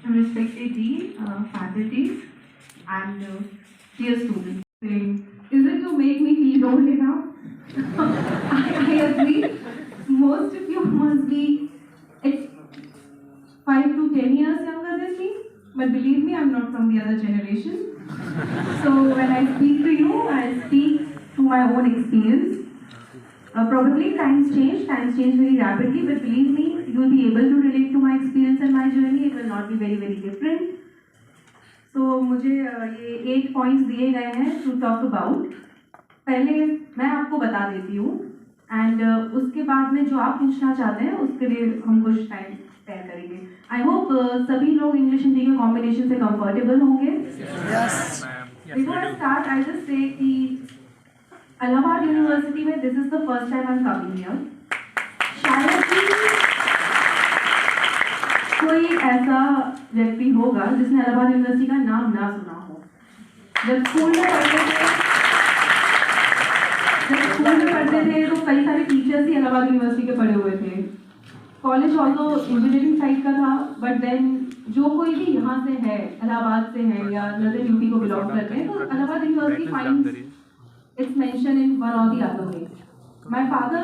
Respected Dean, faculties, and dear students. Is it to make me feel old enough? I agree. Most of you must be at 5 to 10 years younger than me, but believe me, I'm not from the other generation. So when I speak to you, I speak to my own experience. Probably times change very rapidly, but believe me, you will be able to relate to my experience and my journey. It will not be very, very different. So मुझे ये 8 points दिए गए हैं to talk about. पहले मैं आपको बता देती हूँ एंड उसके बाद में जो आप पूछना चाहते हैं उसके लिए हम कुछ टाइम स्पेयर करेंगे. आई होप सभी लोग इंग्लिश हिंदी के कॉम्बिनेशन से कंफर्टेबल होंगे. Before I start I just say कि इलाहाबाद यूनिवर्सिटी में this is the first time I am coming here. शायद ही कोई ऐसा व्यक्ति होगा जिसने इलाहाबाद यूनिवर्सिटी का नाम ना सुना हो. जब स्कूल में पढ़ते थे तो कई सारे टीचर्स ही इलाहाबाद यूनिवर्सिटी के पढ़े हुए थे. कॉलेज ऑल्सो इंजीनियरिंग साइड का था, बट देन जो कोई भी यहाँ से है, इलाहाबाद से है या नदर यूपी को बिलोंग करते हैं, तो Allahabad university finds its mention in one or the other way. My father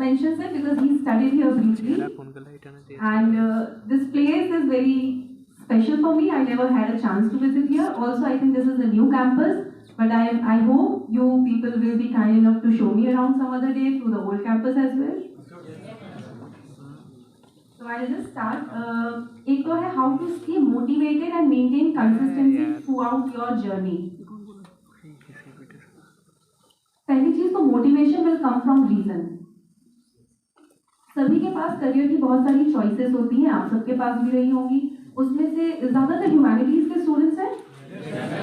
mentions it because he studied here briefly, and this place is very special for me. I never had a chance to visit here. Also, I think this is a new campus, but I hope you people will be kind enough to show me around some other day through the old campus as well. So I'll just start. एक तो है how to stay motivated and maintain consistency throughout your journey. पहली चीज तो motivation will come from reason. सभी के पास career की बहुत सारी चॉइसेस होती हैं, आप सबके पास भी रही होंगी. उसमें से ज्यादातर ह्यूमैनिटीज के स्टूडेंट्स हैं,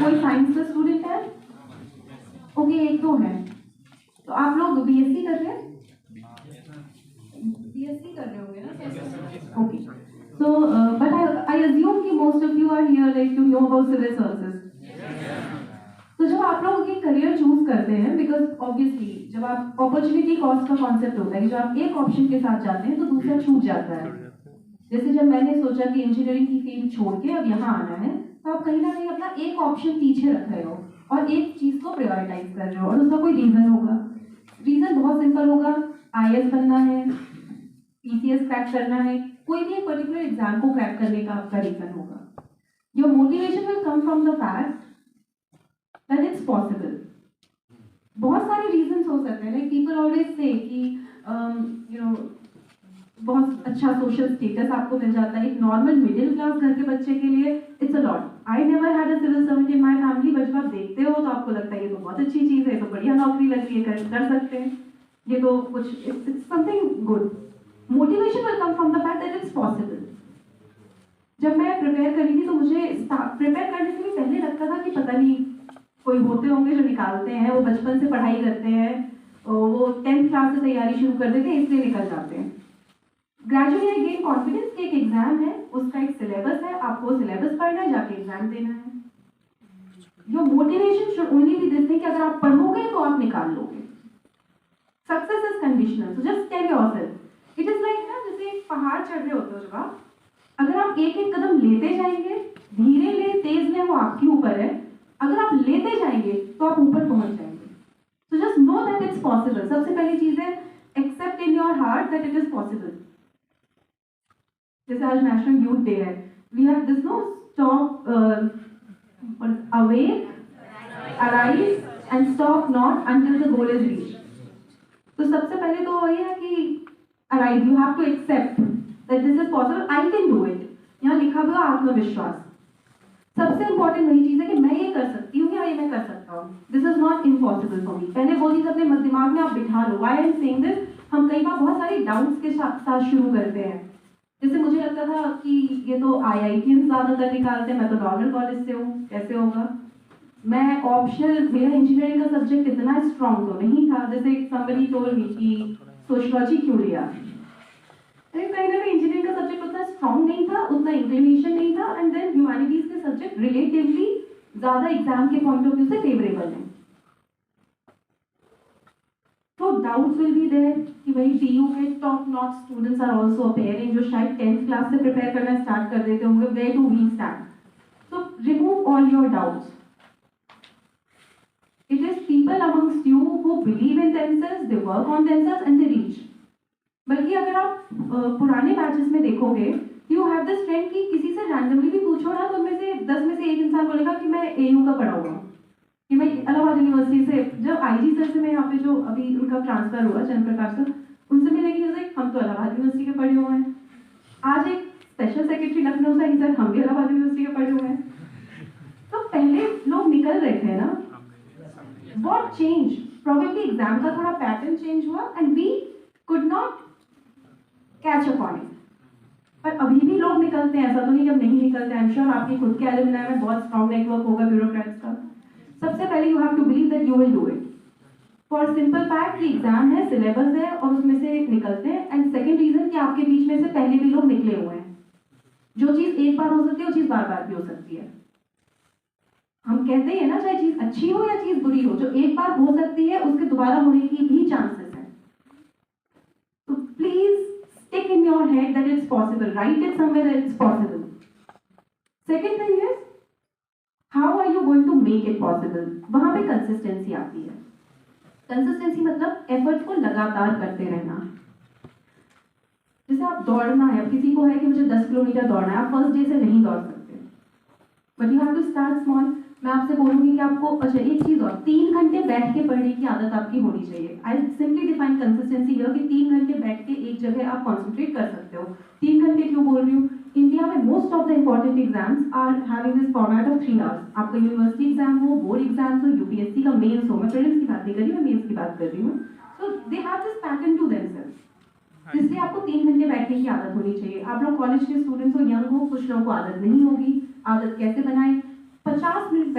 कोई साइंस का स्टूडेंट है, ओके एक तो है. तो आप लोग बीएससी कर रहे हैं, बीएससी कर रहे होंगे ना. Okay, so but I assume कि most of you are here like to know about civil services. तो जब आप लोग ये करियर चूज करते हैं, बिकॉज ऑब्वियसली जब आप अपॉर्चुनिटी कॉस्ट का कॉन्सेप्ट होता है कि जब आप एक ऑप्शन के साथ जाते हैं तो दूसरा छूट जाता है. जैसे जब मैंने सोचा कि इंजीनियरिंग की फील्ड छोड़ के अब यहाँ आना है, तो आप कहीं ना कहीं अपना एक ऑप्शन पीछे रख रहे हो और एक चीज को प्रायोरिटाइज कर रहे हो, और उसका कोई रीजन होगा. रीजन बहुत सिंपल होगा, आईएएस बनना है, पीसीएस क्रैक करना है, कोई भी एक पर्टिकुलर एग्जाम को क्रैक करने का आपका रीजन होगा. Your motivation will come from the fact that it's possible. बहुत सारे reasons हो सकते हैं. Like people always say कि बहुत अच्छा social status आपको मिल जाता है. एक normal middle class घर के बच्चे के लिए it's a lot. I never had a civil servant in my family, but जब आप देखते हो तो आपको लगता है ये तो बहुत अच्छी चीज़ है, तो बढ़िया नौकरी लग रही है, कर सकते हैं, ये तो कुछ it's something good. Motivation will come from the fact that it's possible. जब मैं प्रिपेयर करी थी तो मुझे प्रिपेयर करने से भी पहले लगता था कि पता नहीं कोई होते होंगे जो निकालते हैं, वो बचपन से पढ़ाई करते हैं, वो 10th क्लास से तैयारी शुरू कर देते हैं, इसलिए निकल जाते हैं. ग्रेजुअली आई गेन कॉन्फिडेंस कि एक एग्जाम है, उसका एक सिलेबस है, आपको सिलेबस पढ़ना है, जाके एग्जाम देना है. Your motivation should only be this thing कि अगर आप पढ़ोगे तो आप निकाल लोगे. Success is conditional, so just tell yourself. It is like ना, जैसे एक पहाड़ चढ़ रहे होते हो जब आप, अगर आप एक एक कदम लेते जाएंगे, धीरे ले तेज ले, वो आपके ऊपर है. अगर आप लेते जाएंगे तो आप ऊपर पहुंच जाएंगे. So just know that it's possible. सबसे पहली चीज है accept in your heart that it is possible. जैसे आज नेशनल यूथ डे है, we have this no stop awake, arise and stop not until the goal is reached. तो सबसे पहले तो वही है कि arise, you have to accept that this is possible, I can do it. यहाँ लिखा हुआ आत्मविश्वास. सबसे इंपॉर्टेंट वही चीज है कि मैं ये कर सकती हूँ या ये मैं कर सकता हूँ. This is not impossible for me. पहले वो चीज अपने दिमाग में आप बिठा लो. Why I am saying this, हम कई बार बहुत सारी डाउट्स के साथ शुरू करते हैं. जैसे मुझे लगता था कि ये तो आईआईटी ज्यादातर निकालते हैं, मैं तो नॉर्मल कॉलेज से हूँ, कैसे होगा. मैं ऑप्शनल, मेरा इंजीनियरिंग का सब्जेक्ट इतना स्ट्रॉन्ग तो नहीं था. जैसे somebody told me कि सोशियोलॉजी क्यों लिया, कहीं ना कहीं इंजीनियरिंग का सब्जेक्ट उतना स्ट्रॉन्ग नहीं था, उतना इंक्लिनेशन नहीं था, एंड देन ह्यूमैनिटीज के सब्जेक्ट रिलेटिवली ज्यादा एग्जाम के पॉइंट ऑफ व्यू से फेवरेबल है. तो डाउट्स विल बी देयर कि भाई DU के top notch students are also appearing, जो शायद 10th क्लास से प्रिपेयर करना स्टार्ट कर देते होंगे, where do we stand? So remove all your doubts. It is people amongst you who believe in themselves, they work on themselves and they reach. बल्कि अगर आप पुराने बैचेस में देखोगे, यू हैव दिस ट्रेंड कि किसी से रैंडमली भी पूछो ना तो उनमें से 10 में से एक इंसान बोलेगा कि मैं AU का पढ़ा हुआ हूँ, कि मैं इलाहाबाद यूनिवर्सिटी से, जब IG सर से मैं यहाँ पे जो अभी उनका ट्रांसफर हुआ चंद्र प्रकाश सर, उनसे मिले कि हम तो इलाहाबाद यूनिवर्सिटी के पढ़े हुए हैं। आज एक स्पेशल सेक्रेटरी लखनऊ से, सर हम भी इलाहाबाद यूनिवर्सिटी के पढ़े हुए हैं। तो पहले लोग निकल रहे थे ना, what changed? Probably एग्जाम का थोड़ा पैटर्न चेंज हुआ and we could not catch up on it. पर अभी भी लोग निकलते हैं, ऐसा तो नहीं कि अब नहीं निकलते। आई एम श्योर आपके खुद के एलुमनाई में बहुत स्ट्रॉन्ग नेटवर्क होगा ब्यूरोक्रेट्स का। सबसे पहले you have to believe that you will do it for simple fact कि एग्जाम है, सिलेबस है और उसमें से निकलते हैं। एंड सेकंड रीजन कि आपके बीच में से पहले भी लोग निकले हुए हैं। जो चीज एक बार हो सकती है वो चीज बार बार भी हो सकती है। हम कहते हैं ना, चाहे चीज अच्छी हो या चीज बुरी हो, जो एक बार हो सकती है उसके दोबारा होने की भी चांसेस है। तो please stick in your head that it's possible, write it somewhere that it's possible. Second thing is how are you going to make it possible? वहां पे कंसिस्टेंसी आती है। कंसिस्टेंसी मतलब एफर्ट को लगातार करते रहना। जैसे आप दौड़ना है, अब किसी को है कि मुझे 10 किलोमीटर दौड़ना है, आप फर्स्ट डे से नहीं दौड़ सकते, but you have to start small. मैं आपसे बोलूंगी कि आपको, अच्छा एक चीज और, 3 घंटे बैठ के पढ़ने की आदत आपकी होनी चाहिए। I simply define consistency here कि 3 घंटे बैठ के एक जगह आप कॉन्सेंट्रेट कर सकते हो। 3 घंटे क्यों बोल रही हूँ? इंडिया में most of the important exams are having this format of 3 hours. आपका यूनिवर्सिटी एग्जाम हो, बोर्ड एग्जाम्स हो, UPSC का मेंस हो, मैं प्रीलिम्स की बात नहीं कर रही, मैं मेंस की बात कर रही हूँ। So they have this pattern to themselves, इसलिए आपको 3 घंटे बैठने की आदत होनी चाहिए। आप लोग कॉलेज के स्टूडेंट्स हो, यंग हो, कुछ लोगों को आदत नहीं होगी। आदत कैसे बनाएं? 50 मिनट